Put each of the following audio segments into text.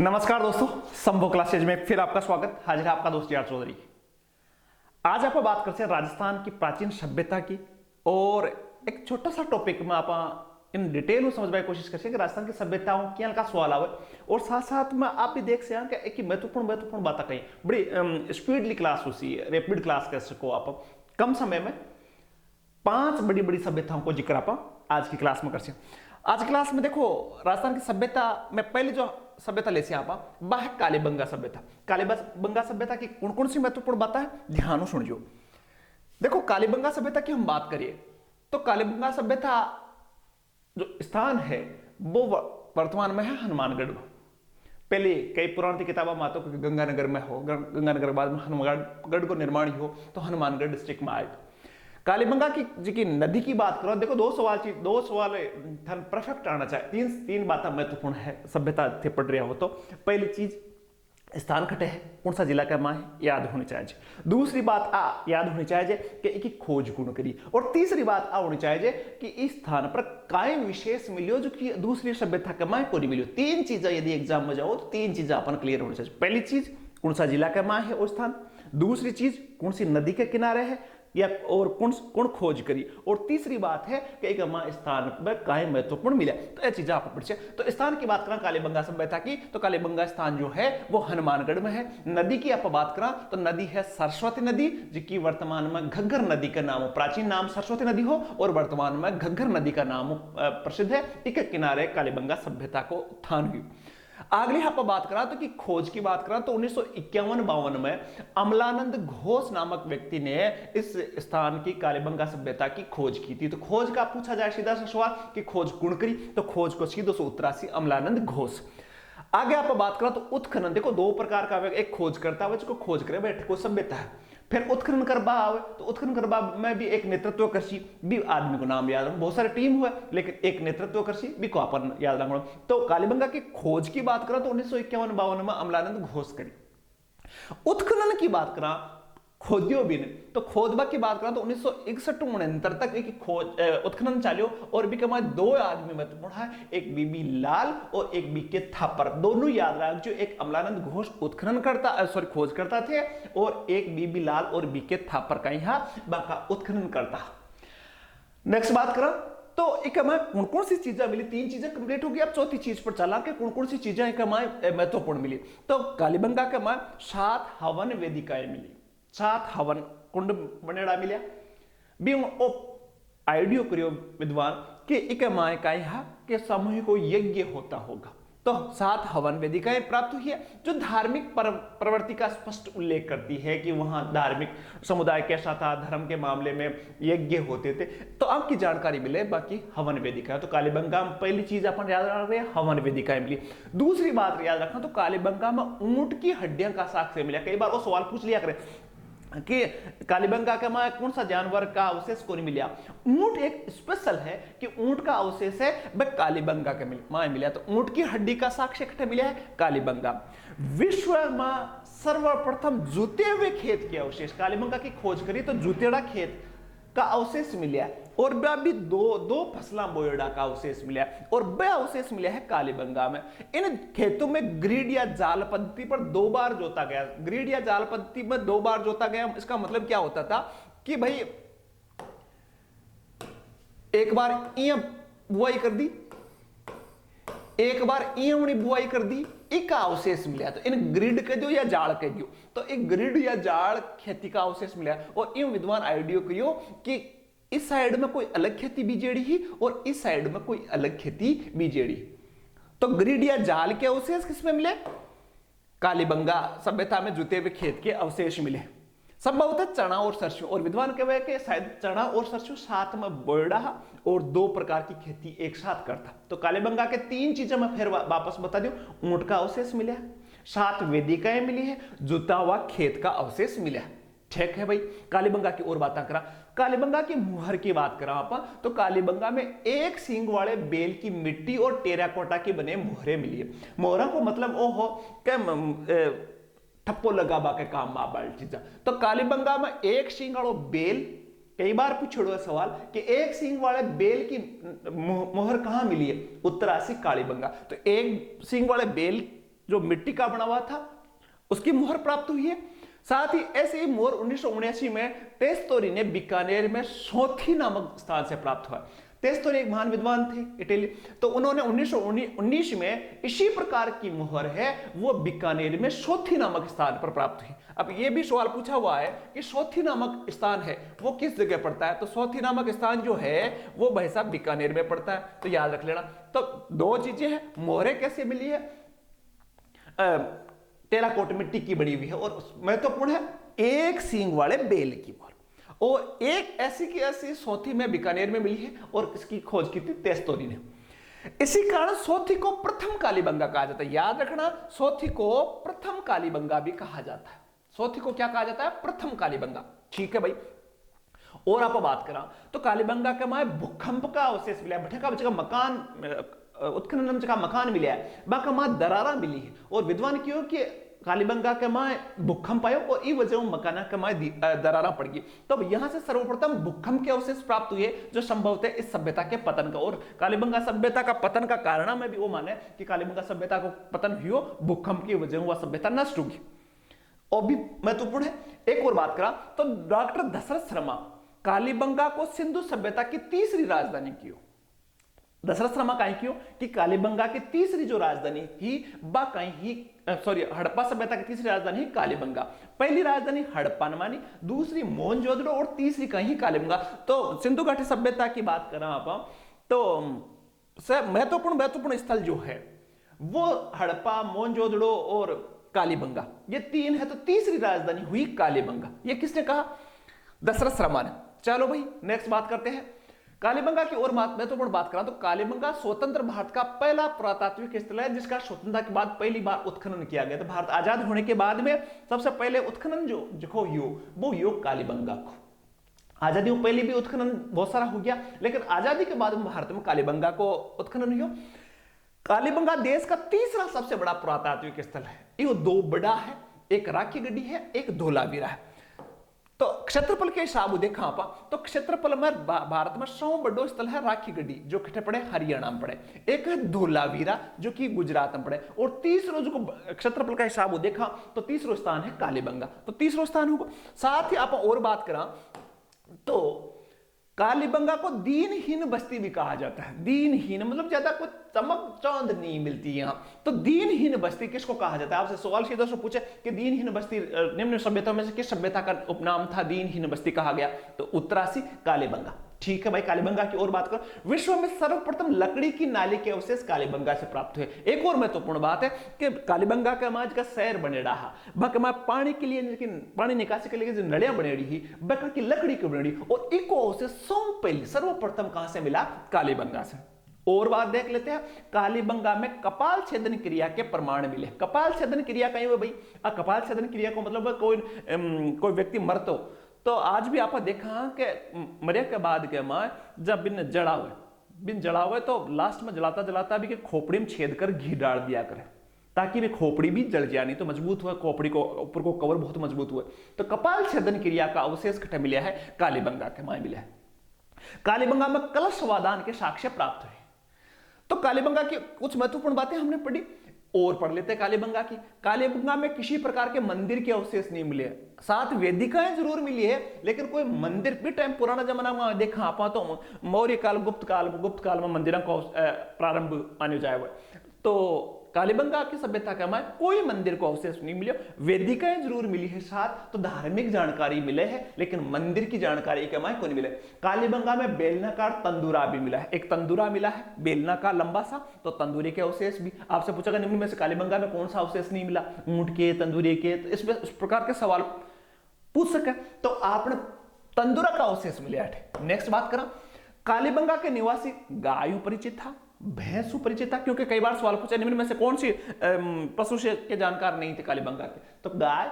नमस्कार दोस्तों, संभव क्लासेज में फिर आपका स्वागत। हाजिर है आपका दोस्त यार चौधरी। आज आप बात करते हैं राजस्थान की प्राचीन सभ्यता की, और एक छोटा सा टॉपिक में आप इन डिटेल में समझने की कोशिश करते हैं कि राजस्थान की सभ्यताओं क्या का सवाल आवे, और साथ साथ में आप भी देख सकते हैं कि महत्वपूर्ण बातें कही बड़ी स्पीडली क्लास होती है, रैपिड क्लास कह सको आप। कम समय में 5 बड़ी बड़ी सभ्यताओं को जिक्र आप आज की क्लास में करते हैं। आज की क्लास में देखो, राजस्थान की सभ्यता में पहले जो सभ्यता ले से आप वह है कालीबंगा सभ्यता। कालीबंगा सभ्यता की कौन कौन सी महत्वपूर्ण बातें हैं, ध्यान सुनियो। देखो, कालीबंगा सभ्यता की हम बात करिए तो कालीबंगा सभ्यता जो स्थान है वो वर्तमान में है हनुमानगढ़ में। पहले कई पुरानी की किताबों में आता है कि गंगानगर में हो, गंगानगर के बाद में हनुमानगढ़ को निर्माण हो तो हनुमानगढ़ डिस्ट्रिक्ट में आए। कालीबंगा की नदी की बात करो, देखो दो सवाल परफेक्ट आना चाहिए। तीन बातें महत्वपूर्ण है सभ्यता थे पढ़ रहे हो तो। पहली चीज, स्थान खटे है कौन सा जिला का माँ है, याद होनी चाहिए। दूसरी बात याद होनी चाहिए कि एक खोज गुण करी। और तीसरी बात होनी चाहिए कि इस स्थान पर काय विशेष मिलियो जो कि दूसरी सभ्यता के माँ को नहीं मिलियो। 3 चीजें यदि एग्जाम में जाओ तो 3 चीजें अपन क्लियर होनी चाहिए। पहली चीज, कौन सा जिला का माँ है वो स्थान। दूसरी चीज, कौन सी नदी के किनारे है या और कौन खोज करी। और तीसरी बात है कि एक स्थान पर काय महत्वपूर्ण मिला। तो ये चीजें आप पढ़। तो स्थान की बात करें कालीबंगा सभ्यता की, तो कालीबंगा स्थान जो है वो हनुमानगढ़ में है। नदी की आप बात करें तो नदी है सरस्वती नदी, जिसकी वर्तमान में घग्गर नदी का नाम, प्राचीन नाम सरस्वती नदी हो और वर्तमान में घग्गर नदी का नाम प्रसिद्ध है। एक किनारे कालीबंगा सभ्यता को उत्थान हुई। अगली आप बात करा तो कि खोज की बात करा तो 1951-52 में अमलानंद घोष नामक व्यक्ति ने इस स्थान की कालीबंगा सभ्यता की खोज की थी। तो खोज का पूछा जाए सीधा सा सवाल कि खोज कौन करी, तो खोज को सीधो 283 अमलानंद घोष। आगे आप बात करा तो उत्खनन, देखो 2 प्रकार का, एक खोज करता है जिसको खोज करे बैठे को सभ्यता है, फिर उत्खनन करबा आवे तो उत्खनन करबा में भी एक नेतृत्व कृषि भी आदमी को नाम याद रखो। बहुत सारे टीम हुए लेकिन एक नेतृत्व कृषि भी को अपन याद रखो। तो कालीबंगा की खोज की बात करें तो 1951-52 में अमलानंद घोष करी। उत्खनन की बात करा, खोदियो भी ने, तो खोदबा की बात करा तो 1961-69 तक एक खोज उत्खनन चालियो। और भी कमा 2 आदमी महत्वपूर्ण है, एक बीबी लाल और एक बीके थापर। दोनों याद रख जो, एक अमलानंद घोष उत्खनन करता खोज करता थे और एक बीबी लाल और बीके थापर का यहाँ बाका उत्खनन करता। नेक्स्ट बात करा तो एक कौन कौन सी चीजें मिली। 3 चीजें कंप्लीट होगी, अब चौथी चीज पर चला के कौन कौन सी चीजें एक महत्वपूर्ण मिली। तो कालीबंगा के 7 हवन वेदिकाएं मिली, 7 हवन कुंड बनेड़ा मिला भी आइडियो करियो विद्वान कि एक माय का यहाँ के सामूहिक यज्ञ होता होगा। तो 7 हवन वेदिकाएं प्राप्त हुई है जो धार्मिक प्रवृत्ति का स्पष्ट उल्लेख करती है कि वहां धार्मिक समुदाय कैसा था, धर्म के मामले में यज्ञ होते थे। तो आपकी जानकारी मिले बाकी हवन वेदिका। तो कालीबंगा में पहली चीज अपन याद रख रहे हैं, हवन वेदिकाएं मिली। दूसरी बात याद रखना तो कालीबंगा में ऊंट की हड्डियां का साक्ष्य मिला। कई बार वो सवाल पूछ लिया करे कि कालीबंगा के में कौन सा जानवर का अवशेष को नहीं मिला। ऊंट एक स्पेशल है कि ऊंट का अवशेष है वह कालीबंगा के मां मिला। तो ऊंट की हड्डी का साक्ष्य किथे मिला है, कालीबंगा। विश्व में सर्वप्रथम जूते हुए खेत के अवशेष, कालीबंगा की खोज करी तो जूतेड़ा खेत का अवशेष मिला। और भी दो फसला बोयडा का अवशेष मिला और वह अवशेष मिला है कालीबंगा में। इन खेतों में ग्रिड या जाल पद्धति पर 2 बार जोता गया। ग्रिड या जाल पद्धति में 2 बार जोता गया, इसका मतलब क्या होता था कि भाई एक बार बुआई कर दी, एक बार ईवनी बुआई कर दी, एक अवशेष मिला। तो इन ग्रिड कह दो या जाल कह दो, तो एक ग्रिड या जाल खेती का अवशेष मिला। और इन विद्वान आइडियो करियो कि इस साइड में कोई अलग खेती बीजेड़ी ही और इस साइड में कोई अलग खेती बीजेड़ी। तो ग्रिड या जाल के अवशेष किसमें मिले, कालीबंगा सभ्यता में जुते हुए खेत के अवशेष मिले। संभवतः चना और सरसों, और विद्वान कहे कि शायद चना और सरसों साथ में बोयडा और 2 प्रकार की खेती एक साथ करता। तो कालीबंगा के 3 चीजें मैं फिर वापस बता दूं, ऊंट का अवशेष मिला, 7 वेदिकाएं मिली है, जुता हुआ खेत का अवशेष मिला। ठीक है भाई। कालीबंगा की और बात करा, कालीबंगा की मुहर की बात करा आप तो कालीबंगा में 1 सींग वाले बेल की मिट्टी और टेराकोटा की बने मोहरे मिली है। मोहरा को मतलब वो हो कि ठप्पो लगाबा के काम में चीजा। तो कालीबंगा में 1 सींग वालों बेल, कई बार पूछो सवाल कि 1 सींग वाले बेल की मोहर कहां मिली है, उत्तरासी कालीबंगा। तो 1 सींग वाले बेल जो मिट्टी का बना हुआ था उसकी मोहर प्राप्त हुई है। साथ ही ऐसे ही मोहर 1979 में टेस्तोरी ने बीकानेर में सोथी नामक स्थान से प्राप्त हुआ। टेस्तोरी एक महान विद्वान थे इटली, तो उन्होंने 1919 में इसी प्रकार की मोहर है वो बीकानेर में सोथी नामक स्थान पर प्राप्त हुई। अब ये भी सवाल पूछा हुआ है कि सोथी नामक स्थान है वो किस जगह पड़ता है, तो सोथी नामक स्थान जो है वो भाई साहब बीकानेर में पड़ता है, तो याद रख लेना। तो दो चीजें हैं, मोहरें कैसे मिली है, टेराकोट मिट्टी की बनी हुई है, और महत्वपूर्ण है एक सींग वाले बेल की मोहर, और एक ऐसी की ऐसी सोथी में बीकानेर में मिली है और इसकी खोज की थी टेस्तोरी ने। इसी कारण सोथी को प्रथम कालीबंगा कहा जाता है। याद रखना, सोथी को प्रथम कालीबंगा भी कहा जाता है। सोथी को क्या कहा जाता है, प्रथम कालीबंगा। ठीक है भाई। और आप बात करा तो कालीबंगा के माए भूकंप का अवशेष मिला है, भट्टे का जगह मकान उत्खनन जगह मकान मिला है, बाका मां दरारा मिली है, और विद्वान क्यों कि कालीबंगा के माए भूकंप आयो और ई वजह मकाना के माए दरारा पड़ गई। तो यहां से सर्वप्रथम भूकंप के अवशेष प्राप्त हुए जो संभवतः इस सभ्यता के पतन का, और कालीबंगा सभ्यता का पतन का कारण में भी वो माने कि कालीबंगा सभ्यता को पतन हुआ भूकंप की वजह वह सभ्यता नष्ट होगी, और भी महत्वपूर्ण है। एक और बात करा तो डॉक्टर दशरथ शर्मा कालीबंगा को सिंधु सभ्यता की तीसरी राजधानी की। दशरथ शर्मा कहीं क्यों कि कालीबंगा की तीसरी जो राजधानी थी बा कहीं हड़प्पा सभ्यता की तीसरी राजधानी कालीबंगा। पहली राजधानी हड़प्पा ने मानी, दूसरी मोहनजोदड़ो और तीसरी कहीं कालीबंगा। तो सिंधु घाटी सभ्यता की बात करें आप तो महत्वपूर्ण स्थल जो है वो हड़प्पा, मोहनजोदड़ो और कालीबंगा, ये तीन है। तो तीसरी राजधानी हुई कालीबंगा। ये किसने कहा, दशरथ शर्मा ने। चलो भाई नेक्स्ट बात करते हैं कालीबंगा की और महत्वपूर्ण बात करा तो कालीबंगा स्वतंत्र भारत का पहला पुरातात्विक स्थल है जिसका स्वतंत्रता के बाद पहली बार उत्खनन किया गया। तो भारत आजाद होने के बाद में सबसे पहले उत्खनन जो वो योग कालीबंगा को। आजादी में पहले भी उत्खनन बहुत सारा हो गया, लेकिन आजादी के बाद में भारत में कालीबंगा को उत्खनन हुआ। कालीबंगा देश का तीसरा सबसे बड़ा पुरातात्विक स्थल है। ये दो बड़ा है, एक राखी गड्डी है, एक धोलावीरा है। तो क्षेत्रफल के हिसाब देखा आप तो क्षेत्रफल में भारत में 100 बड़ो स्थल है राखी गड्डी जो कितने पड़े, हरियाणा में पड़े, एक है धोलावीरा जो कि गुजरात में पड़े, और तीसरो जो क्षेत्रफल का हिसाब देखा तो तीसरो स्थान है कालीबंगा। तो तीसरो स्थान होगा। साथ ही आप और बात करा तो कालीबंगा को दीनहीन बस्ती भी कहा जाता है। दीनहीन मतलब ज्यादा कुछ चमक चौंध नहीं मिलती यहां, तो दीनहीन बस्ती किसको कहा जाता है। आपसे सवाल सीधा से पूछे कि दीनहीन बस्ती निम्न सभ्यता में से किस सभ्यता का उपनाम था, दीनहीन बस्ती कहा गया, तो उत्तरासी कालीबंगा। ठीक है भाई। कालीबंगा की और बात करो, विश्व में सर्वप्रथम लकड़ी की नाली के अवशेष कालीबंगा से प्राप्त हुए। एक और महत्वपूर्ण बात है कि कालीबंगा का समाज का शहर बने रहा बकमा पानी के लिए, लेकिन पानी निकासी के लिए जो नलियां बने रही बकरा की लकड़ी की बने रही, और इको अवशेष पहले सर्वप्रथम कहां से मिला, कालीबंगा से। और बात देख लेते हैं, कालीबंगा में कपाल छेदन क्रिया के प्रमाण मिले। कपाल छेदन क्रिया कहीं हुई भाई, कपाल छेदन क्रिया को मतलब कोई व्यक्ति मरतो तो आज भी आपने देखा कि मरे के बाद के मां जब बिन जड़ा हुए तो लास्ट में जलाता जलाता भी कि खोपड़ी में छेद कर घी डाल दिया करे ताकि वे खोपड़ी भी जल जाए, नहीं तो मजबूत हुआ खोपड़ी को ऊपर को कवर बहुत मजबूत हुआ। तो कपाल छेदन क्रिया का अवशेष कटे मिला है कालीबंगा के माए मिला है। कालीबंगा में कलश वादान के साक्ष्य प्राप्त हुए। तो कालीबंगा की कुछ महत्वपूर्ण बातें हमने पढ़ी और पढ़ लेते हैं कालीबंगा की। कालीबंगा में किसी प्रकार के मंदिर के अवशेष नहीं मिले, साथ वेदिकाएं जरूर मिली है, लेकिन कोई मंदिर भी टाइम पुराना जमाना में देखा आप तो मौर्य काल गुप्त काल में मंदिरों को प्रारंभ माने जाए हुए। तो कालीबंगा की सभ्यता का माय कोई मंदिर को अवशेष नहीं मिले, वेदिकाएं जरूर मिली है साथ, तो धार्मिक जानकारी मिले है, लेकिन मंदिर की जानकारी के माय को नहीं मिले। कालीबंगा में बेलनाकार तंदूरा भी मिला है, एक तंदूरा मिला है बेलनाकार लंबा सा, तो तंदूरे के अवशेष भी आपसे पूछा निम्न में से कालीबंगा में कौन सा अवशेष नहीं मिला, ऊंट के, तंदूरे के, तो इसमें इस प्रकार के सवाल पूछ सके तो आपने तंदूरा का अवशेष मिला है। नेक्स्ट बात करा, कालीबंगा के निवासी गायों परिचित था, भैंसु परिचित था, क्योंकि कई बार सवाल पूछा निम्न में से कौन सी पशु से के जानकार नहीं थे कालीबंगा के, तो गाय,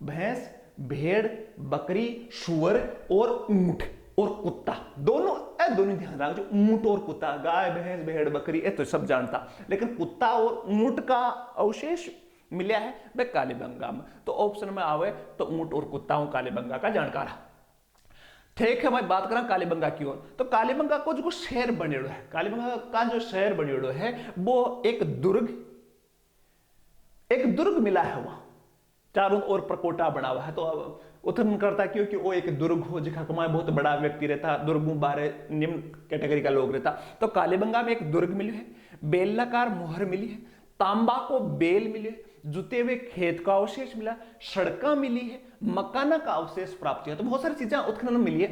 भैंस, भेड़, बकरी, सुअर और ऊंट और कुत्ता, दोनों ध्यान रखो। जो ऊंट और कुत्ता, गाय, भैंस, भेड़, बकरी ये तो सब जानता, लेकिन कुत्ता और ऊंट का अवशेष मिला है वह कालीबंगा में। तो ऑप्शन में आवे तो ऊंट और कुत्ता हूं कालीबंगा का जानकार। ठीक है, मैं बात करा कालीबंगा की ओर, तो कालीबंगा को जो शहर बनेड़ो है, कालीबंगा का जो शहर बनेड़ो है वो एक दुर्ग, एक दुर्ग मिला है वहां, चारों ओर प्रकोटा बना हुआ है। तो अब उथन करता क्योंकि वो एक दुर्ग हो जिका कमाए बहुत बड़ा व्यक्ति रहता, दुर्गों बारे निम्न कैटेगरी का लोग रहता। तो कालीबंगा में एक दुर्ग मिली है, बेलनाकार मोहर मिली है, तांबा को बेल मिले, जुते हुए खेत का अवशेष मिला, सड़का मिली है, मकाना का अवशेष प्राप्त हुआ। तो बहुत सारी चीजें उत्खनन में मिली है।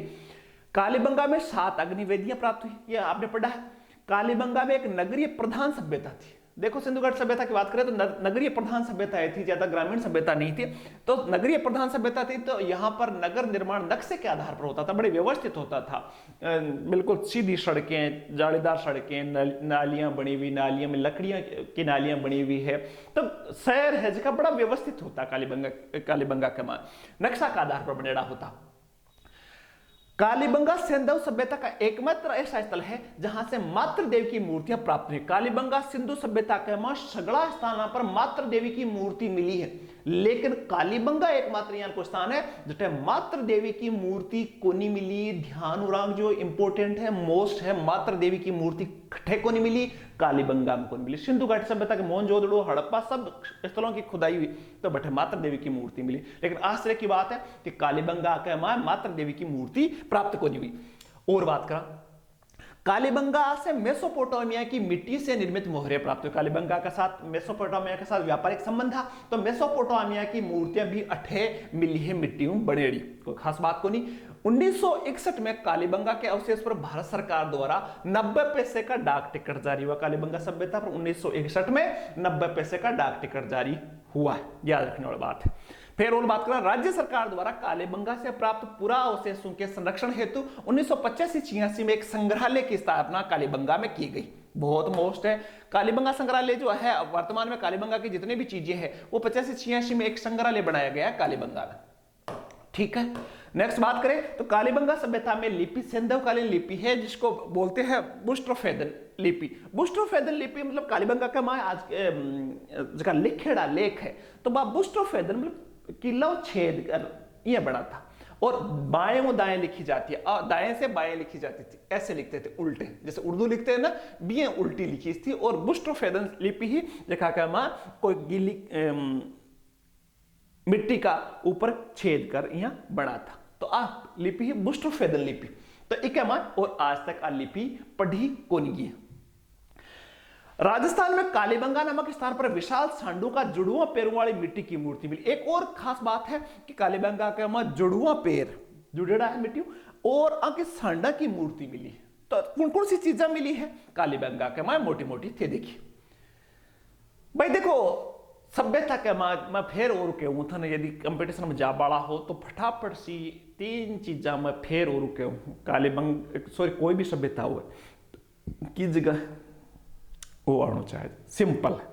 कालीबंगा में 7 अग्निवेदियां प्राप्त हुई, ये आपने पढ़ा है। कालीबंगा में एक नगरीय प्रधान सभ्यता थी। देखो सिंधु घाटी सभ्यता की बात करें तो नगरीय प्रधान सभ्यता थी, ज्यादा ग्रामीण सभ्यता नहीं थी। तो नगरीय प्रधान सभ्यता थी, तो यहाँ पर नगर निर्माण नक्शे के आधार पर होता था, बड़े व्यवस्थित होता था। बिल्कुल सीधी सड़कें, जालीदार सड़कें, नालियां बनी हुई, नालियों में लकड़ियां की नालियां बनी हुई है। तो शहर है जिसका बड़ा व्यवस्थित होता कालीबंगा के नक्शा का आधार पर बनेड़ा होता। कालीबंगा सिंधु सभ्यता का एकमात्र ऐसा स्थल है जहां से मातृ देवी की मूर्तियां प्राप्त हुई। कालीबंगा सिंधु सभ्यता के सगड़ा स्थान पर मातृ देवी की मूर्ति मिली है, लेकिन कालीबंगा एकमात्र यहाँ को स्थान है जिसे मातृ देवी की मूर्ति को नहीं मिली। ध्यान उरांग जो इंपोर्टेंट है, मोस्ट है, मातृ देवी की मूर्ति खटे को नहीं मिली, कालीबंगा में को नहीं मिली। सिंधु घाटी सभ्यता के मोहनजोदड़ो, हड़प्पा सब स्थलों की खुदाई हुई तो बटे मातृ देवी की मूर्ति मिली, लेकिन आश्चर्य की बात है कि कालीबंगा के मातृ देवी की मूर्ति प्राप्त को नहीं हुई। और बात करा, कालीबंगा से मेसोपोटामिया की मिट्टी से निर्मित मोहरे प्राप्त हुई। कालीबंगा के साथ मेसोपोटामिया के साथ व्यापारिक संबंध था, तो मेसोपोटामिया की मूर्तियां भी अठे मिली है मिट्टी में बनेड़ी, कोई खास बात को नहीं। 1961 में कालीबंगा के अवशेष पर भारत सरकार द्वारा 90 पैसे का डाक टिकट जारी हुआ। कालीबंगा सभ्यता पर 1961 में 90 पैसे का डाक टिकट जारी हुआ है, याद रखने वाली बात है। फिर और बात करें, राज्य सरकार द्वारा कालीबंगा से प्राप्त पूरा अवशेषों के संरक्षण हेतु 1985-86 में एक संग्रहालय की स्थापना कालीबंगा में की गई। बहुत मोस्ट है कालीबंगा संग्रहालय जो है, वर्तमान में कालीबंगा की जितनी भी चीजें हैं वो 85-86 में एक संग्रहालय बनाया गया है कालीबंगा में। ठीक है, नेक्स्ट बात करें तो कालीबंगा सभ्यता में लिपि सिंधुकालीन लिपि है जिसको बोलते हैं बुस्ट्रोफेदन लिपि। बुस्ट्रोफेदन लिपि मतलब कालीबंगा का माय आज जगह लिखेड़ा लेख है, तो बुस्ट्रोफेदन मतलब किलो छेद कर यह बना था, और बाएं वो दाएं लिखी जाती है, और दाएं से बाएं लिखी जाती थी, ऐसे लिखते थे उल्टे, जैसे उर्दू लिखते हैं ना, बीएं उल्टी लिखी थी। और बुस्ट्रोफेदन लिपि ही देखा क्या मां कोई गीली मिट्टी का ऊपर छेद कर यहां बना था, तो आ लिपि ही बुस्ट्रोफेदन लिपि। तो एक और आज तक आ लिपि पढ़ी कौन गई। राजस्थान में कालीबंगा नामक स्थान पर विशाल सांडू का जुड़ुआ पैरों वाली मिट्टी की मूर्ति मिली। एक और खास बात है कि कालीबंगा के जुड़ुआ पैर जुड़ेड़ा है मिट्टी, और आगे सांडा की मूर्ति मिली। तो कौन कौन सी चीजें मिली है कालीबंगा के मोटी मोटी थे। देखिए भाई, देखो सभ्यता के मैं फिर और कहूं था ना, यदि कंपटीशन में जा बाड़ा हो तो फटाफट सी 3 चीजा मैं फिर और कहूं। कालीबंगा सॉरी कोई भी सभ्यता हो की जगह वो आना चाहे सिंपल है,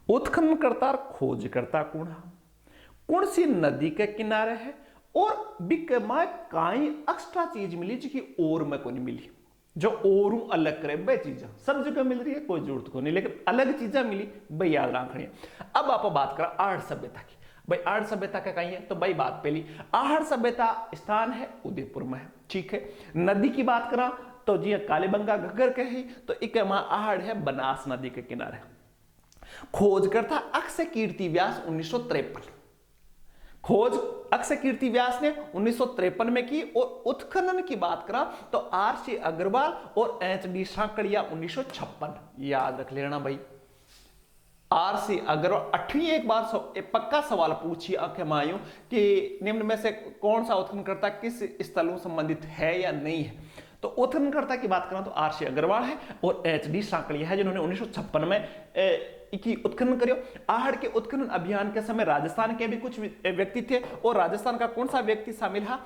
उत्खनन करता खोज करता कौन सी नदी के किनारे है, और बिकमा काई एक्स्ट्रा चीज मिली जो और में को नहीं मिली, जो और अलग करे भाई चीजा सब जगह मिल रही है, कोई जरूरत को नहीं, लेकिन अलग चीजा मिली भाई याद रखनी है। अब आप बात करा आहड़ सभ्यता की। भाई आहड़ सभ्यता का कहीं है तो भाई बात पहली, आहड़ सभ्यता स्थान है उदयपुर में है। ठीक है, नदी की बात करा तो जी कालीबंगा घग्गर के ही, तो एक आहड़ है बनास नदी के किनारे। खोज करता अक्षय कीर्ति व्यास 1953, खोज अक्षय कीर्ति व्यास ने 1953 में की। और उत्खनन की बात करा तो आर.सी. अग्रवाल और एच.डी. सांकड़िया 1956, याद रख लेना भाई। आर.सी. अग्रवाल 8वीं एक बार पक्का सवाल पूछिए आंखें मायूं कि निम्न में से कौन सा उत्खननकर्ता किस स्थलों संबंधित है या नहीं है। तो उत्खननकर्ता की बात करें तो आर.सी. अग्रवाल है और एच.डी. सांकड़िया है जिन्होंने 1956 में की उत्खनन करियो। आहड़ के उत्खनन अभियान के समय राजस्थान के भी कुछ व्यक्ति थे, और राजस्थान का कौन सा व्यक्ति शामिल है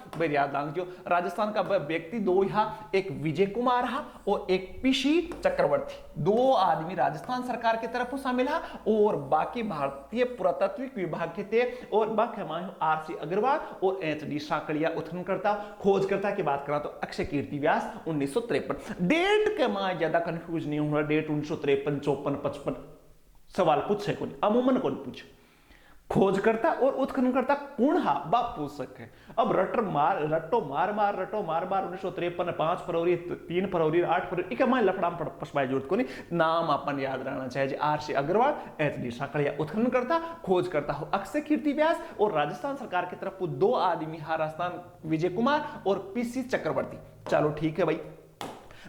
जो राजस्थान का व्यक्ति 2 यहाँ, एक विजय कुमार हा और एक पीसी चक्रवर्ती, 2 आदमी राजस्थान सरकार की तरफ शामिल है, और बाकी भारतीय पुरातत्विक विभाग के थे। और बाकी आर.सी. अग्रवाल और एच.डी. सांकड़िया उत्खननकर्ता। खोजकर्ता की बात करा तो अक्षय कीर्ति व्यास 1953। डेट के मां ज्यादा कंफ्यूज नहीं होना, डेट 1953, 54, 55 सवाल पूछ से कौन अमूमन कौन पूछ। खोजकर्ता और उत्खननकर्ता कौन हा बाप पूछ सके। अब रटो मार मार 1953 5 फरवरी 3 फरवरी 8 फरवरी इके मैं लफड़ाम पछबाई जरूरत को नहीं। नाम अपन याद रहना चाहिए। आर.सी. अग्रवाल, एच.डी. साकड़िया उत्खननकर्ता, खोजकर्ता हो अक्षय कीर्ति व्यास और राजस्थान सरकार की तरफ 2 आदमी हा राजस्थान विजय कुमार और पीसी चक्रवर्ती। चलो ठीक है भाई।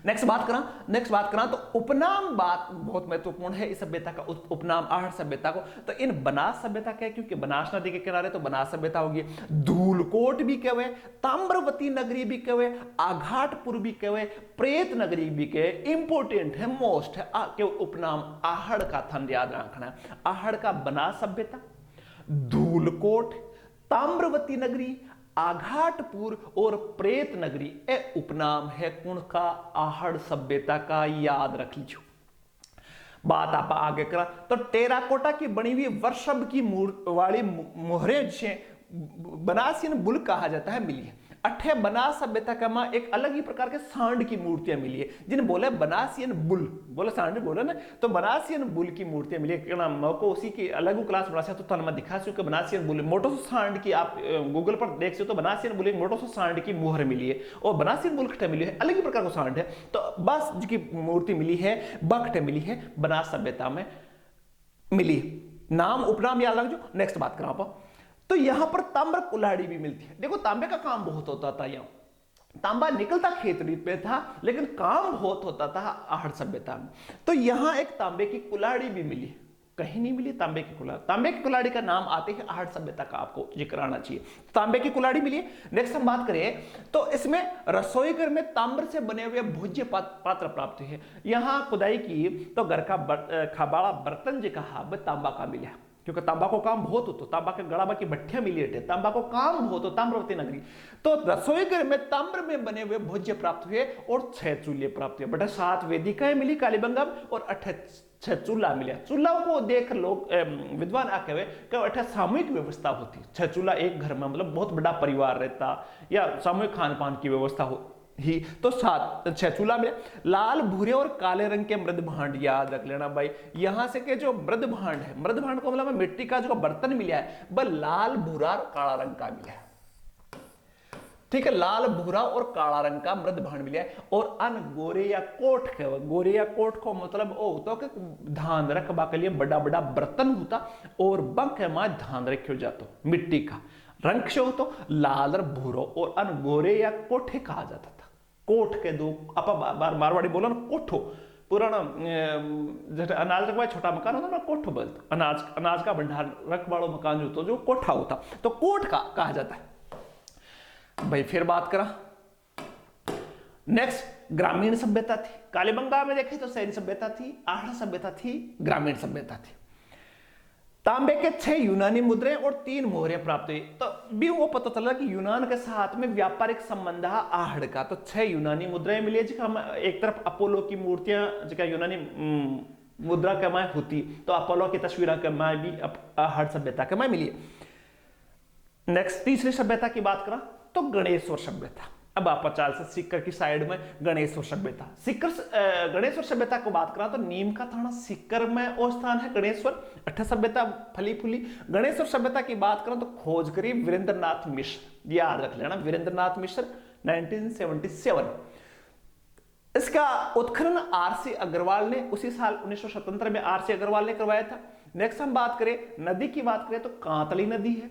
नेक्स्ट बात करा तो उपनाम बात बहुत महत्वपूर्ण है इस सभ्यता का। उपनाम आहड़ सभ्यता को तो इन बनास सभ्यता क्या, क्योंकि बनास नदी के किनारे तो बनास सभ्यता होगी। धूलकोट भी कहे, ताम्रवती नगरी भी कहे, आघाटपुर भी कहे, प्रेत नगरी भी कहे। इंपोर्टेंट है, मोस्ट है के उपनाम आहड़ का थन याद रखना है। आहड़ का बनास सभ्यता, धूलकोट, ताम्रवती नगरी, आघाटपुर और प्रेत नगरी ए उपनाम है कौन का, आहड़ सभ्यता का। याद रख लीजिए। बात आप आगे करा तो टेराकोटा की बनी हुई वर्षभ की वाली मोहरें जिसे बनासियन बुल कहा जाता है मिली है। अठे बनास सभ्यता का मां एक अलग ही प्रकार के सांड की मूर्तियां मिली है जिन्हें बोले बनासियन बुल, बोले सांड बोले ना, तो बनासियन बुल की मूर्तियां मिली है। मौको उसी की अलग क्लास बना तो तन में दिखा सके बनासियन बुल मोटो सो सांड की। आप गूगल पर देख सकते हो तो बनासियन बुल मोटो सो सांड की मोहर मिली है और बनासियन बुल कटे मिली है, अलग ही प्रकार का सांड है। तो बस जिसकी मूर्ति मिली है बकटे मिली है बनास सभ्यता में मिली। नाम उपनाम याद रख जो। नेक्स्ट बात करा आप तो यहां पर ताम्र कुल्हाड़ी भी मिलती है। देखो तांबे का काम बहुत होता था, यहां तांबा निकलता खेती पे था लेकिन काम बहुत होता था आहड़ सभ्यता में। तो यहां एक तांबे की कुल्हाड़ी भी मिली, कहीं नहीं मिली तांबे की कुल्हाड़ी। तांबे की कुल्हाड़ी का नाम आते ही आहड़ सभ्यता का आपको जिक्र आना चाहिए। तांबे की कुल्हाड़ी मिली है। नेक्स्ट हम बात करें तो इसमें रसोई घर में ताम्र से बने हुए भोज्य पात्र प्राप्त है। यहां खुदाई की तो घर का खबाड़ा बर्तन जी का तांबा का मिला, क्योंकि तांबा को काम बहुत होता, तांबा के गड़ाबा की भट्टियां मिली है, तांबा को काम बहुत हो ताम्रवती नगरी। तो रसोई घर में ताम्र में बने हुए भोज्य प्राप्त हुए और 6 चूल्हे प्राप्त हुए। बटा 7 वेदिकाएं मिली कालीबंगा में और 6 चूल्हा मिला। चूल्हा को देख लोग विद्वान आके हुए कि सामूहिक व्यवस्था होती। 6 चूल्हा एक घर में, मतलब बहुत बड़ा परिवार रहता या सामूहिक खान पान की व्यवस्था हो ही। तो 6 चूल्हा में लाल भूरे और काले रंग के मृद भांड याद रख लेना भाई। यहां से के जो मृद भांड है, मृद भांड को मतलब मिट्टी का जो बर्तन मिला है वह लाल भूरा और काला रंग का मिला है। ठीक है, लाल भूरा और काला रंग का मृद भांड मिला है। और अन गोरे या कोठ के, गोरे या कोठ को मतलब ओ होता कि धान रखबा के लिए बड़ा बड़ा बर्तन होता और बंक में धान रखो जाता मिट्टी का रंग से हो तो लाल और भूरो और अन गोरे या कोठे कहा जाता था। कोठ के दो आप मारवाड़ी बोलो ना कोठो, पुराना जैसे अनाज रखवा छोटा मकान होता ना कोठो बोलते, अनाज का भंडार रख वालों मकान जो तो जो कोठा होता तो कोठ का कहा जाता है भाई। फिर बात करा नेक्स्ट ग्रामीण सभ्यता थी। कालीबंगा में देखे तो शहरी सभ्यता थी, आहड़ सभ्यता थी, ग्रामीण सभ्यता थी। तांबे के 6 यूनानी मुद्राएं और 3 मोहरें प्राप्त हुई। तो भी वो पता चला कि यूनान के साथ में व्यापारिक संबंध है आहड़ का। तो 6 यूनानी मुद्राएं मिली है। एक तरफ अपोलो की मूर्तियां जो यूनानी मुद्रा के माय होती तो अपोलो की तस्वीर के माय भी आहड़ सभ्यता के माय मिली है। नेक्स्ट तीसरी सभ्यता की बात करा तो गणेश्वर सभ्यता। अब आप चाल से सिक्कर की साइड में गणेश्वर सभ्यता, गणेश्वर सभ्यता को बात करा तो नीम का थाना सिक्कर में वो स्थान है गणेश्वर। 8 सभ्यता फली फूली। गणेश्वर सभ्यता की बात करें तो खोज करी वीरेंद्रनाथ मिश्र, याद रख लेना वीरेंद्रनाथ मिश्र 1977। इसका उत्खनन आर.सी. अग्रवाल ने उसी साल 1977 में आर.सी. अग्रवाल ने करवाया था। नेक्स्ट हम बात करें नदी की बात करें तो कांतली नदी है।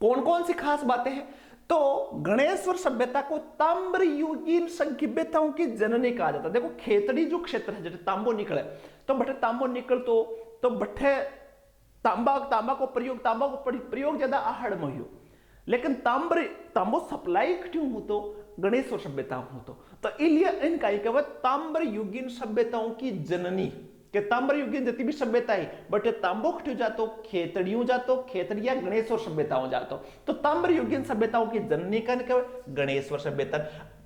कौन कौन सी खास बातें हैं तो गणेश्वर सभ्यता को ताम्रयुगीन सभ्यताओं की जननी कहा जाता है। देखो खेतड़ी जो क्षेत्र है जैसे तांबो निकले तो बठे तांबो निकल तो बठे तांबा को प्रयोग ज्यादा आहड़ में हो, लेकिन तांबो सप्लाई क्यों हो तो गणेश्वर सभ्यता हो तो इलिया इनका ही कहवा ताम्रयुगीन सभ्यताओं की जननी के ताम्रयुगीन जितनी भी सभ्यता है बट तांबो क्यों जातो खेतड़ियों जातो, खेतड़िया गणेश्वर सभ्यताओं जातो। तो ताम्रयुगीन सभ्यताओं की जननी का गणेश्वर सभ्यता।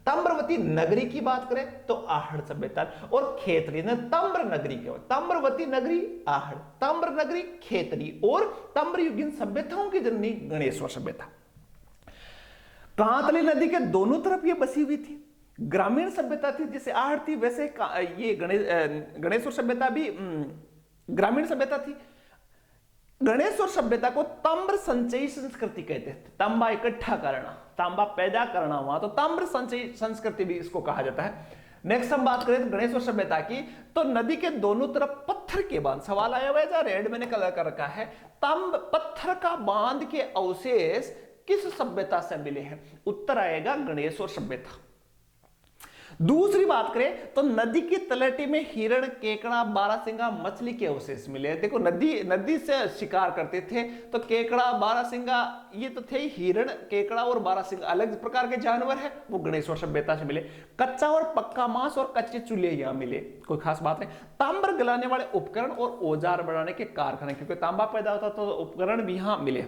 ताम्रवती नगरी की बात करें तो आहड़ सभ्यता और खेतड़ी ने ताम्र नगरी के ताम्रवती नगरी आहड़, ताम्र नगरी खेतड़ी और ताम्रयुगीन सभ्यताओं की जननी गणेश्वर सभ्यता। कांतली नदी के दोनों तरफ ये बसी हुई थी। ग्रामीण सभ्यता थी जिसे आहड़ थी, वैसे ये गणेश्वर सभ्यता भी ग्रामीण सभ्यता थी। गणेश्वर सभ्यता को ताम्र संचयी संस्कृति कहते हैं। तांबा इकट्ठा करना, तांबा पैदा करना हुआ तो ताम्र संचयी संस्कृति भी इसको कहा जाता है। नेक्स्ट हम बात करें गणेश्वर सभ्यता की, तो नदी के दोनों तरफ पत्थर के बांध, सवाल आया हुआ है रेड मैंने कलर कर रखा है, पत्थर का बांध के अवशेष किस सभ्यता से मिले हैं? उत्तर आएगा गणेश्वर सभ्यता। दूसरी बात करें तो नदी की तलहटी में हिरण, केकड़ा, बारहसिंगा मछली के अवशेष मिले। देखो नदी से शिकार करते थे तो केकड़ा, बारहसिंगा ये तो थे, हिरण, केकड़ा और बारहसिंगा अलग प्रकार के जानवर है, वो गणेश्वर सभ्यता से मिले। कच्चा और पक्का मांस और कच्चे चूल्हे यहां मिले, कोई खास बात नहीं। तांबर गलाने वाले उपकरण और औजार बनाने के कारखाने, क्योंकि तांबा पैदा होता तो उपकरण भी यहां मिले।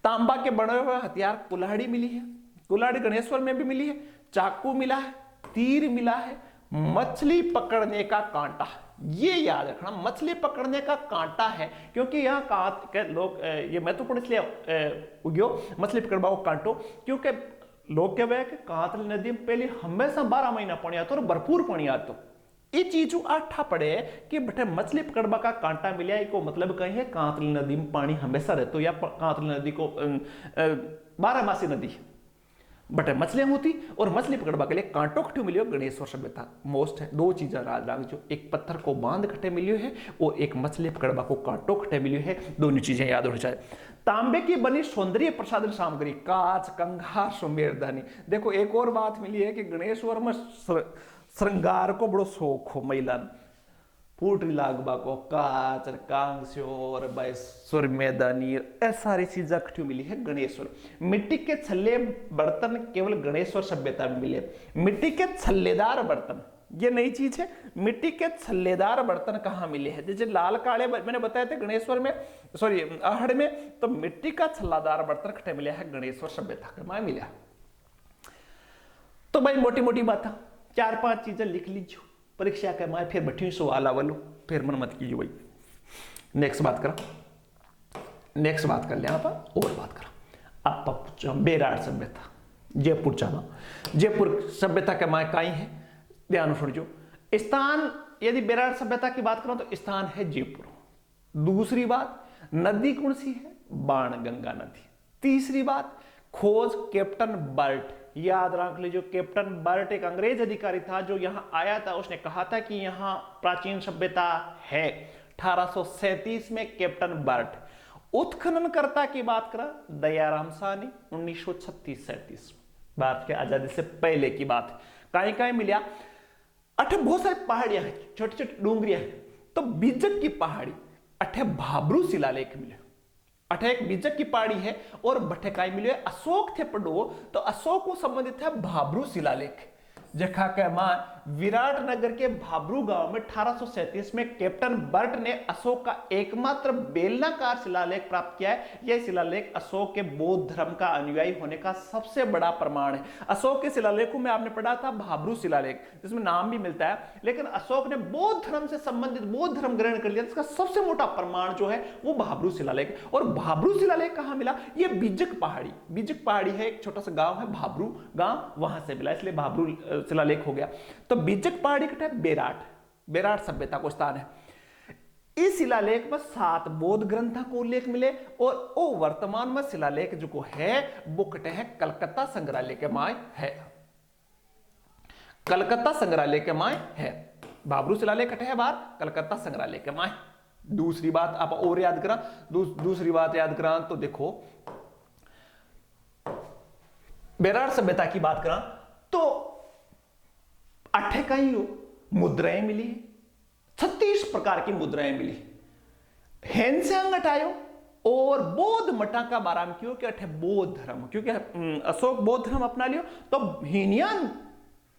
तांबा के बने हुए हथियार, कुल्हाड़ी मिली है, कुल्हाड़ी गणेश्वर में भी मिली है, चाकू मिला है, तीर मिला है, मछली पकड़ने का कांटा, ये याद रखना, मछली पकड़ने का कांटा है, क्योंकि यहां लोग ये महत्वपूर्ण इसलिए उग्यो मछली पकड़वा कांटो, क्योंकि लोग क्या है कि कांतली नदी में पहले हमेशा 12 महीना पानी आता और भरपूर पानी आता। ये चीज आठा पड़े कि बटे मछली पकड़वा का कांटा मिला, को मतलब कहीं है कांतली नदी में पानी हमेशा रहते, या कांतली नदी को 12मासी नदी बटे मछलियां होती और मछली पकड़वा के लिए कांटो कट्टे मिलियो। गणेश्वर सभ्यता मोस्ट है, दो चीजें राज राग जो, एक पत्थर को बांध कट्टे मिलियो है और एक मछली पकड़वा को कांटो कट्टे मिलियो है, दोनों चीजें याद होनी चाहिए। तांबे की बनी सौंदर्य प्रसाधन सामग्री, कांच, कंघा, सुमेरदानी। देखो एक और बात मिली है कि गणेश्वर में श्रृंगार को बड़ो शौक हो महिला, फूटरी लागबा को कांच, कांस्योर, सुरमेदानी, ऐसी सारी चीजें इकट्ठी मिली है गणेश्वर। मिट्टी के छल्ले बर्तन केवल गणेश्वर सभ्यता में मिले। मिट्टी के छल्लेदार बर्तन ये नई चीज है, मिट्टी के छल्लेदार बर्तन कहाँ मिले हैं? जैसे लाल काले मैंने बताया था गणेश्वर में, सॉरी आहड़ में, तो मिट्टी का छल्लादार बर्तन इकट्ठे मिले हैं गणेश्वर सभ्यता में मिला। तो भाई मोटी मोटी बात 4-5 चीजें लिख लीजिए परीक्षा के माए, फिर बैठी सवाल आवलो, फिर मन मत कीजिए भाई। नेक्स्ट बात कर ले, आप और बात करा आप पूछो बेराड़ सभ्यता, जयपुर चावा, जयपुर सभ्यता के माए काई है, ध्यान सुनजो। स्थान यदि बेराड़ सभ्यता की बात करो तो स्थान है जयपुर। दूसरी बात, नदी कौन सी है? बाणगंगा नदी। तीसरी बात, खोज कैप्टन बर्ट, याद रख लीजिए कैप्टन बर्ट एक अंग्रेज अधिकारी था जो यहां आया था, उसने कहा था कि यहां प्राचीन सभ्यता है। 1837 में कैप्टन बर्ट। उत्खननकर्ता की बात करा दयाराम साहनी, 1936-37 भारत के आजादी से पहले की बात। कहीं कहीं मिला अठे बहुत सारी पहाड़ियां हैं, छोटी छोटी डूंगरियां हैं, तो बीजक की पहाड़ी अठे भाबरू शिलालेख मिले। अठे एक बीजक की पहाड़ी है और बठेकाई मिले अशोक थे पढ़ो, तो अशोक को संबंधित है भाबरू शिलालेख। जखा के मां विराटनगर के भाबरू गांव में 1837 में कैप्टन बर्ट ने अशोक का एकमात्र बेलनाकार शिलालेख प्राप्त किया है। यह शिलालेख अशोक के बौद्ध धर्म का अनुयायी होने का सबसे बड़ा प्रमाण है। अशोक के शिलालेखों में आपने पढ़ा था भाबरू शिलालेख, जिसमें नाम भी मिलता है, लेकिन अशोक ने बौद्ध धर्म से संबंधित बौद्ध धर्म ग्रहण कर लिया, इसका सबसे मोटा प्रमाण जो है वो भाबरू शिलालेख। और भाबरू शिलालेख कहां मिला? ये बीजक पहाड़ी है, एक छोटा सा गांव है भाबरू गांव, वहां से मिला, इसलिए भाबरू शिलालेख हो गया। तो बीजक पहाड़ी का बेराट सभ्यता को स्थान है। इस शिलालेख में 7 बौद्ध ग्रंथों को उल्लेख मिले और वो वर्तमान में शिलालेख जो को है वो कटे है कलकत्ता संग्रहालय के माय है। कलकत्ता संग्रहालय के माय है। भाबरू शिलालेख कटे है बाहर, कलकत्ता संग्रहालय के माय। दूसरी बात आप और याद करा, दूसरी बात याद करा तो देखो बेराट सभ्यता की बात करा तो अठे कई मुद्राएं मिली, 36 प्रकार की मुद्राएं मिली। हेनसेंग हटायो और बौद्ध मठा का बाराम क्यों कि अठे बौद्ध धर्म, क्योंकि अशोक बौद्ध धर्म अपना लियो, तो हीनयान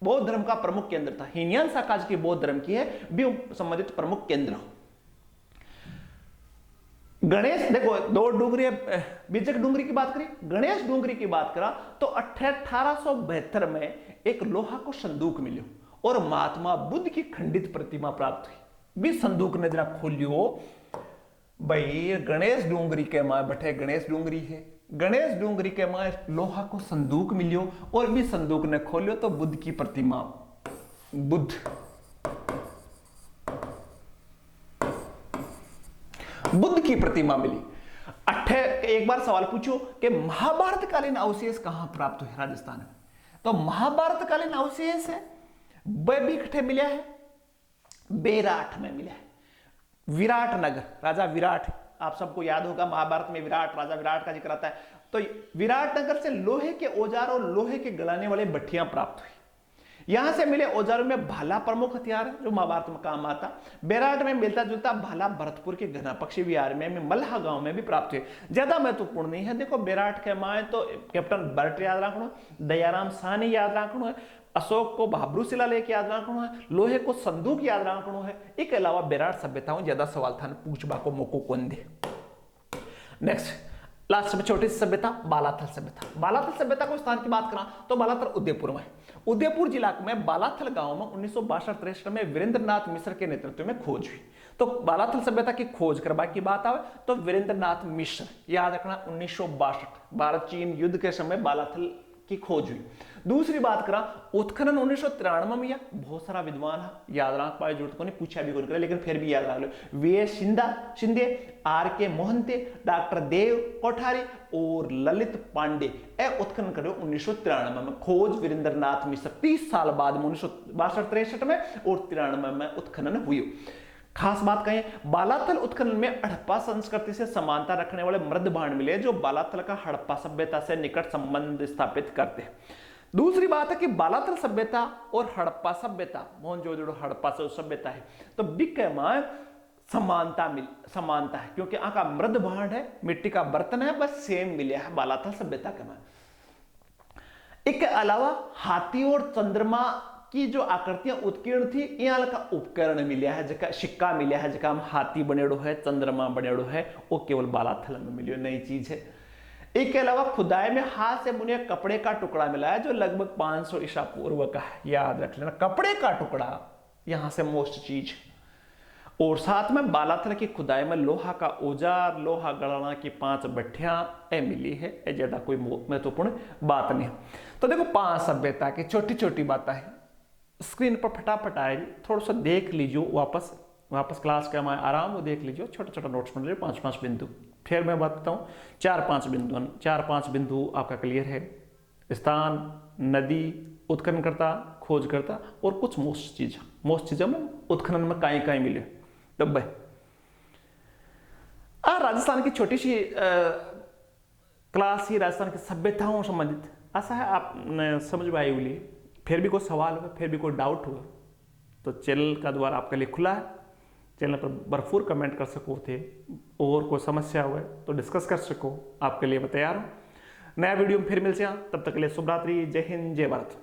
बौद्ध धर्म का प्रमुख केंद्र था। हीनयान शाखा की बौद्ध धर्म की है भी संबंधित प्रमुख केंद्र। गणेश देखो 2 डूंगरी, बीजक डूंगरी की बात करें, गणेश डूंगरी की बात करा तो 1872 में एक लोहा को संदूक मिलो और महात्मा बुद्ध की खंडित प्रतिमा प्राप्त हुई। भी संदूक ने जरा खोलियो भाई, गणेश डूंगरी के मां बैठे गणेश डूंगरी है, गणेश डूंगरी के मां लोहा को संदूक मिलियो और भी संदूक ने खोलियो तो बुद्ध की प्रतिमा, बुद्ध की प्रतिमा मिली। एक बार सवाल पूछो कि महाभारतकालीन अवशेष कहां प्राप्त हुए राजस्थान में, तो महाभारतकालीन अवशेष है वह भी इकट्ठे मिला है बेराठ में मिला है। विराट नगर, राजा विराट, आप सबको याद होगा महाभारत में विराट, राजा विराट का जिक्र आता है। तो विराट नगर से लोहे के औजार और लोहे के गलाने वाले भट्टियां प्राप्त हुई। यहां से मिले औजारों में भाला प्रमुख हथियार है जो महाभारत में काम आता। बेराट में मिलता जुलता भाला भरतपुर के घना पक्षी विहार में मल्हा गांव में भी प्राप्त हुए। ज्यादा महत्वपूर्ण नहीं है। देखो बेराट के माए तो कैप्टन बर्ट याद रखना, दयाराम साहनी याद रखना है, अशोक को भाबरू शिलालेख याद रखना है, लोहे को संदूक याद रखना है। इसके अलावा बेराट सभ्यताओं ज्यादा सवाल था पूछबा को मौको कौन दे। नेक्स्ट लास्ट में छोटी सी सभ्यता बालाथल सभ्यता। बालाथल सभ्यता को स्थान की बात करा तो बालाथल उदयपुर में, उदयपुर जिला में बालाथल गांव में 1962-63 में वीरेंद्रनाथ मिश्र के नेतृत्व में खोज हुई। तो बालाथल सभ्यता की खोज करवा की बात आवे तो वीरेंद्रनाथ मिश्र याद रखना 1962 भारत चीन युद्ध के समय बालाथल की खोज हुई। दूसरी बात करा उत्खनन 1993 में, या बहुत सारा विद्वान है याद रख पाए, जरूरत को नहीं पूछा भी कौन करे लेकिन फिर भी याद रख लो। वी एस शिंदे, आर के मोहंते, डॉक्टर देव कोठारी और ललित पांडे ए उत्खनन करे 1993 में। खोज वीरेंद्रनाथ मिश्र 30 साल बाद में 1962-63 में और 93 में उत्खनन हुई। खास बात कहें बालाथल उत्खनन में हड़प्पा संस्कृति से समानता रखने वाले मृद भांड मिले जो बालाथल का हड़प्पा सभ्यता से निकट संबंध स्थापित करते हैं। दूसरी बात है कि बालाथल सभ्यता और हड़प्पा सभ्यता, मोहनजोदड़ो हड़प्पा से सभ्यता है तो बिकमा समानता है क्योंकि आका मृद भांड है, मिट्टी का बर्तन है, बस सेम मिले है बालाथल सभ्यता के में। इसके अलावा हाथी और चंद्रमा की जो आकृतियां उत्कीर्ण थी यहाँ का उपकरण मिला है, जगह सिक्का मिला है, जगह हम हाथी बनेड़ो है, चंद्रमा बनेड़ो है, वो केवल बालाथल में मिली नई चीज है। इसके अलावा खुदाई में हाथ से बुने कपड़े का टुकड़ा मिला है जो लगभग 500 ईसा पूर्व का है, याद रख लेना कपड़े का टुकड़ा यहां से मोस्ट चीज। और साथ में बालाथल की खुदाई में लोहा का औजार, लोहा गड़ाना की 5 भट्टियां मिली है। ज्यादा कोई महत्वपूर्ण बात नहीं। तो देखो 5 सभ्यता की छोटी छोटी बातें है, स्क्रीन पर फटाफट आएगी, थोड़ा सा देख लीजिए, वापस क्लास के हमारे आराम वो देख लीजिए, छोटा छोटा नोट्स बन लीजिए 5-5 बिंदु। फिर मैं बताता हूँ 4-5 बिंदु आपका क्लियर है। स्थान, नदी, उत्खननकर्ता, खोजकर्ता और कुछ मोस्ट चीज़ों में उत्खनन में कहीं मिले। तो भाई राजस्थान की छोटी सी क्लास ही राजस्थान की सभ्यताओं संबंधित ऐसा है, आप समझ में आई बोलिए। फिर भी कोई सवाल हुआ, फिर भी कोई डाउट हुआ तो चैनल का द्वार आपके लिए खुला है, चैनल पर भरपूर कमेंट कर सको थे, और कोई समस्या हुआ तो डिस्कस कर सको, आपके लिए मैं तैयार हूँ। नया वीडियो में फिर मिलते हैं, तब तक के लिए शुभ रात्रि, जय हिंद, जय भारत।